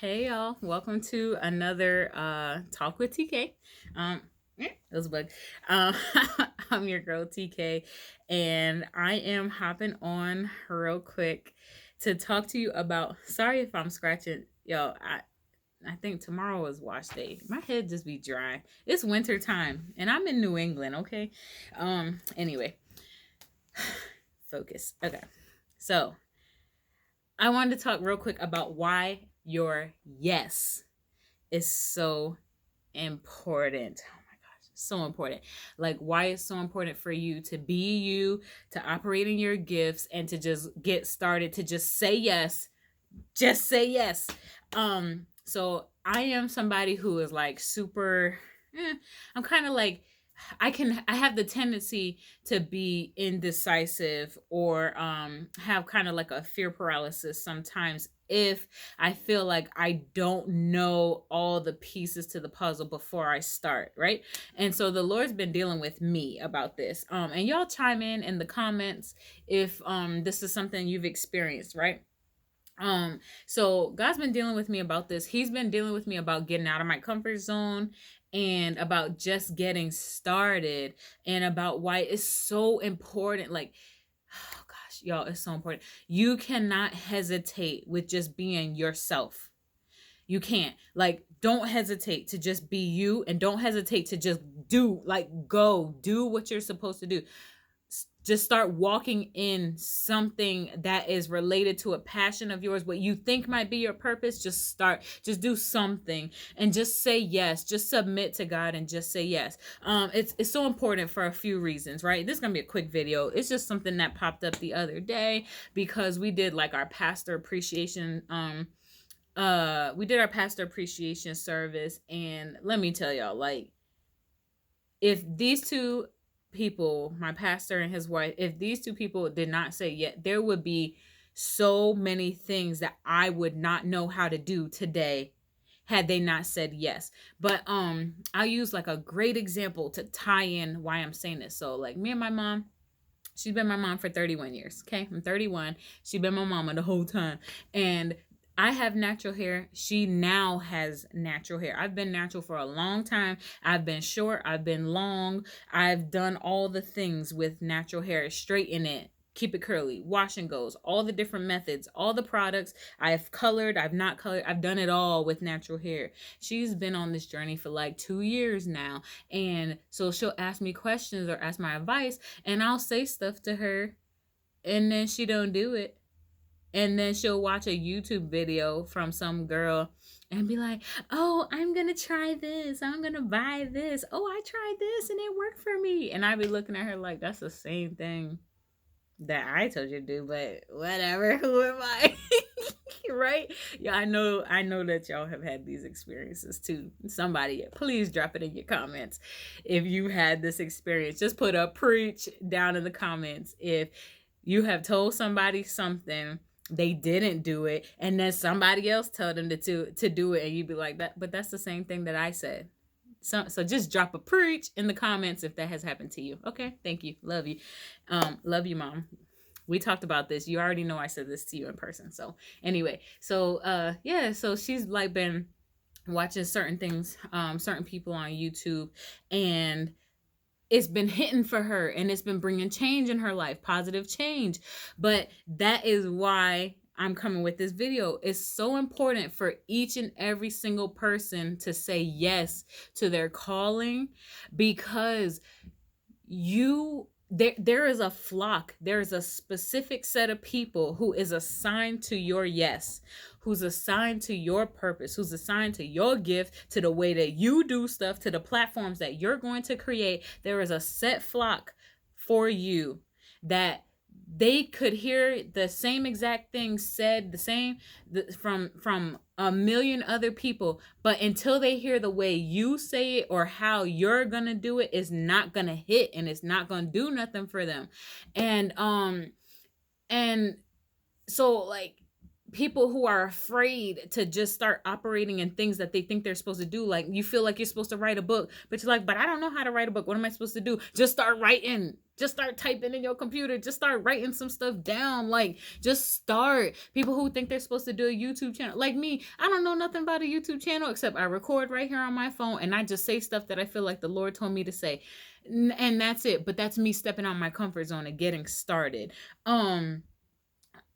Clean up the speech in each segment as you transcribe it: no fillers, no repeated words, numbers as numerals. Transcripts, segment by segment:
Hey y'all, welcome to another Talk with TK. It was a bug. Um, I'm your girl TK, and I am hopping on real quick to talk to you about. Sorry if I'm scratching, yo. I think tomorrow is wash day. My head just be dry. It's winter time, and I'm in New England. Okay. Anyway, focus. Okay. So I wanted to talk real quick about why your yes is so important. Oh my gosh, so important. Like why it's so important for you to be you, to operate in your gifts and to just get started, to just say yes. Just say yes. So I am somebody who is like super I'm kind of like I have the tendency to be indecisive or have kind of like a fear paralysis sometimes if I feel like I don't know all the pieces to the puzzle before I start, right? And so the Lord's been dealing with me about this. And y'all chime in the comments if this is something you've experienced, right? So God's been dealing with me about this. He's been dealing with me about getting out of my comfort zone and about just getting started and about why it's so important. Like, oh gosh, y'all, it's so important. You cannot hesitate with just being yourself. You can't. Like, don't hesitate to just be you and don't hesitate to just do what you're supposed to do. Just start walking in something that is related to a passion of yours, what you think might be your purpose. Just do something and just say yes. Just submit to God and just say yes. It's so important for a few reasons, right? This is gonna be a quick video. It's just something that popped up the other day because we did like our pastor appreciation we did our pastor appreciation service, and let me tell y'all, like, if these two people, my pastor and his wife, if these two people did not say yet, there would be so many things that I would not know how to do today had they not said yes. But I'll use like a great example to tie in why I'm saying this. So like me and my mom, she's been my mom for 31 years. Okay, I'm 31. She's been my mama the whole time. And I have natural hair. She now has natural hair. I've been natural for a long time. I've been short. I've been long. I've done all the things with natural hair. Straighten it, keep it curly, wash and goes, all the different methods, all the products. I've colored, I've not colored. I've done it all with natural hair. She's been on this journey for like 2 years now. And so she'll ask me questions or ask my advice, and I'll say stuff to her, and then she don't do it, and then she'll watch a YouTube video from some girl and be like, oh, I'm going to try this. I'm going to buy this. Oh, I tried this and it worked for me. And I'd be looking at her like, that's the same thing that I told you to do, but whatever. Who am I? Right? Yeah, I know that y'all have had these experiences too. Somebody, please drop it in your comments if you had this experience. Just put a preach down in the comments if you have told somebody something, they didn't do it, and then somebody else told them to do it, and you'd be like, that, but that's the same thing that I said. So just drop a preach in the comments if that has happened to you. Okay, thank you, love you, love you, mom. We talked about this. You already know I said this to you in person. So anyway, so yeah, so she's like been watching certain things, certain people on YouTube, and it's been hitting for her and it's been bringing change in her life, positive change. But that is why I'm coming with this video. It's so important for each and every single person to say yes to their calling, because there is a flock, there is a specific set of people who is assigned to your yes, who's assigned to your purpose, who's assigned to your gift, to the way that you do stuff, to the platforms that you're going to create. There is a set flock for you that they could hear the same exact thing said from a million other people, but until they hear the way you say it or how you're gonna do it, is not gonna hit and it's not gonna do nothing for them. And so like, people who are afraid to just start operating in things that they think they're supposed to do, like you feel like you're supposed to write a book, but you're like, but I don't know how to write a book. What am I supposed to do? Just start writing. Just start typing in your computer. Just start writing some stuff down. Like, just start. People who think they're supposed to do a YouTube channel, like me, I don't know nothing about a YouTube channel except I record right here on my phone and I just say stuff that I feel like the Lord told me to say. And that's it. But that's me stepping out my comfort zone and getting started.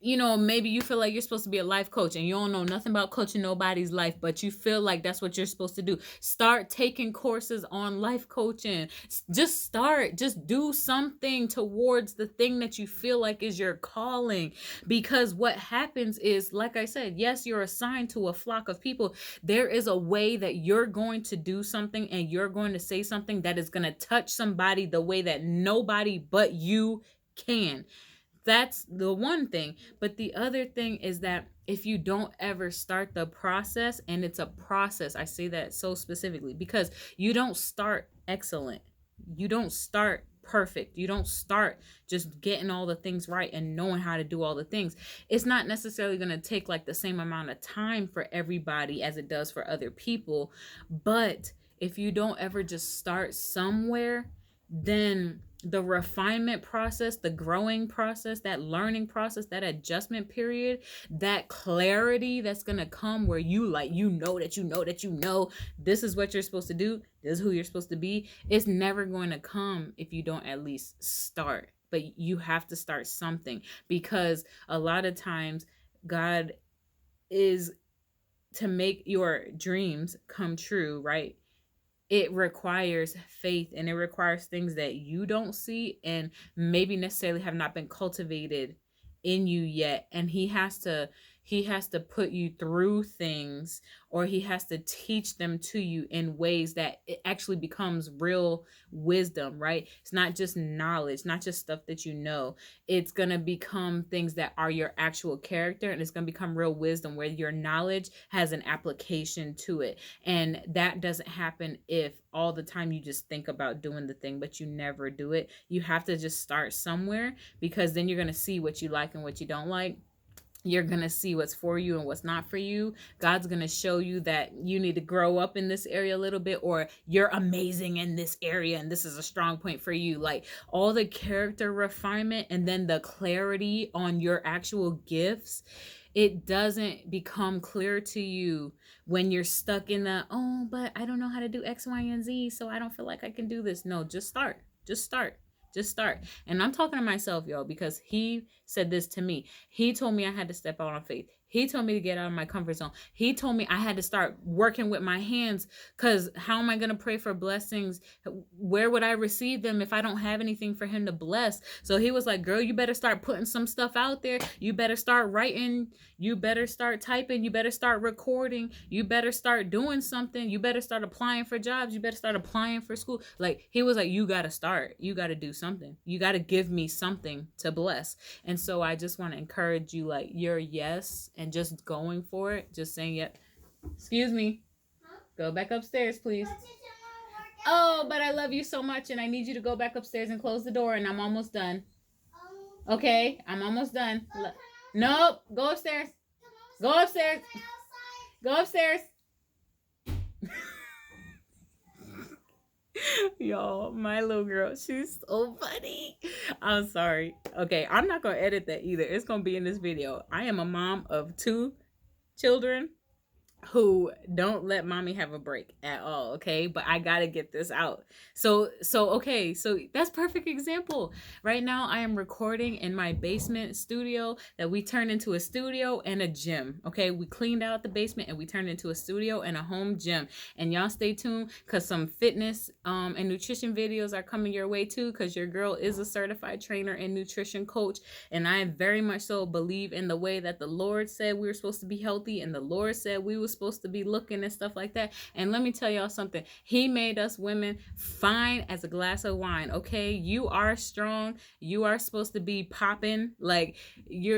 Maybe you feel like you're supposed to be a life coach and you don't know nothing about coaching nobody's life, but you feel like that's what you're supposed to do. Start taking courses on life coaching. Just start. Just do something towards the thing that you feel like is your calling. Because what happens is, like I said, yes, you're assigned to a flock of people. There is a way that you're going to do something and you're going to say something that is going to touch somebody the way that nobody but you can. That's the one thing. But the other thing is that if you don't ever start the process, and it's a process, I say that so specifically because you don't start excellent. You don't start perfect. You don't start just getting all the things right and knowing how to do all the things. It's not necessarily going to take like the same amount of time for everybody as it does for other people. But if you don't ever just start somewhere, then the refinement process, the growing process, that learning process, that adjustment period, that clarity that's going to come where you know this is what you're supposed to do, this is who you're supposed to be, it's never going to come if you don't at least start. But you have to start something, because a lot of times God is to make your dreams come true, right? It requires faith, and it requires things that you don't see and maybe necessarily have not been cultivated in you yet. And he has to put you through things, or he has to teach them to you in ways that it actually becomes real wisdom, right? It's not just knowledge, not just stuff that you know. It's going to become things that are your actual character, and it's going to become real wisdom where your knowledge has an application to it. And that doesn't happen if all the time you just think about doing the thing but you never do it. You have to just start somewhere, because then you're going to see what you like and what you don't like. You're going to see what's for you and what's not for you. God's going to show you that you need to grow up in this area a little bit, or you're amazing in this area and this is a strong point for you. Like, all the character refinement and then the clarity on your actual gifts, it doesn't become clear to you when you're stuck in the, oh, but I don't know how to do X, Y, and Z, so I don't feel like I can do this. No, just start. Just start. Just start. And I'm talking to myself, y'all, because he said this to me. He told me I had to step out on faith. He told me to get out of my comfort zone. He told me I had to start working with my hands, because how am I going to pray for blessings? Where would I receive them if I don't have anything for him to bless? So he was like, girl, you better start putting some stuff out there. You better start writing. You better start typing. You better start recording. You better start doing something. You better start applying for jobs. You better start applying for school. Like, he was like, you got to start. You got to do something. You got to give me something to bless. And so I just want to encourage you, like, your yes and just going for it, just saying, yep. Excuse me. Go back upstairs, please. Oh, but I love you so much, and I need you to go back upstairs and close the door, and I'm almost done. Okay, I'm almost done. Nope, go upstairs. Go upstairs. Go upstairs. Y'all, my little girl, she's so funny. I'm sorry. Okay, I'm not gonna edit that either. It's gonna be in this video. I am a mom of 2 children who don't let mommy have a break at all, okay? But I gotta get this out. So okay, so that's perfect example. Right now I am recording in my basement studio that we turned into a studio and a gym, okay? We cleaned out the basement and we turned into a studio and a home gym. And y'all stay tuned, because some fitness and nutrition videos are coming your way too, because your girl is a certified trainer and nutrition coach, and I very much so believe in the way that the Lord said we were supposed to be healthy, and the Lord said we were supposed to be looking and stuff like that. And let me tell y'all something. He made us women fine as a glass of wine, okay? You are strong. You are supposed to be popping. Like, you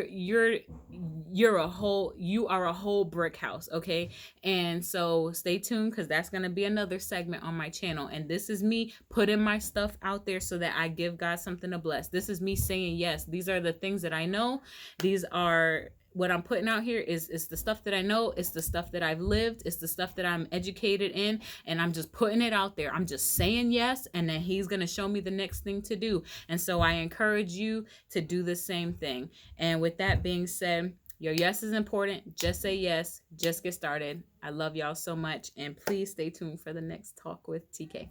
are a whole brick house, okay? And so stay tuned, because that's going to be another segment on my channel. And this is me putting my stuff out there so that I give God something to bless. This is me saying yes. These are the things that I know. These are what I'm putting out here is the stuff that I know, it's the stuff that I've lived, it's the stuff that I'm educated in, and I'm just putting it out there. I'm just saying yes, and then he's going to show me the next thing to do. And so I encourage you to do the same thing. And with that being said, your yes is important. Just say yes. Just get started. I love y'all so much. And please stay tuned for the next Talk with TK.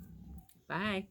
Bye.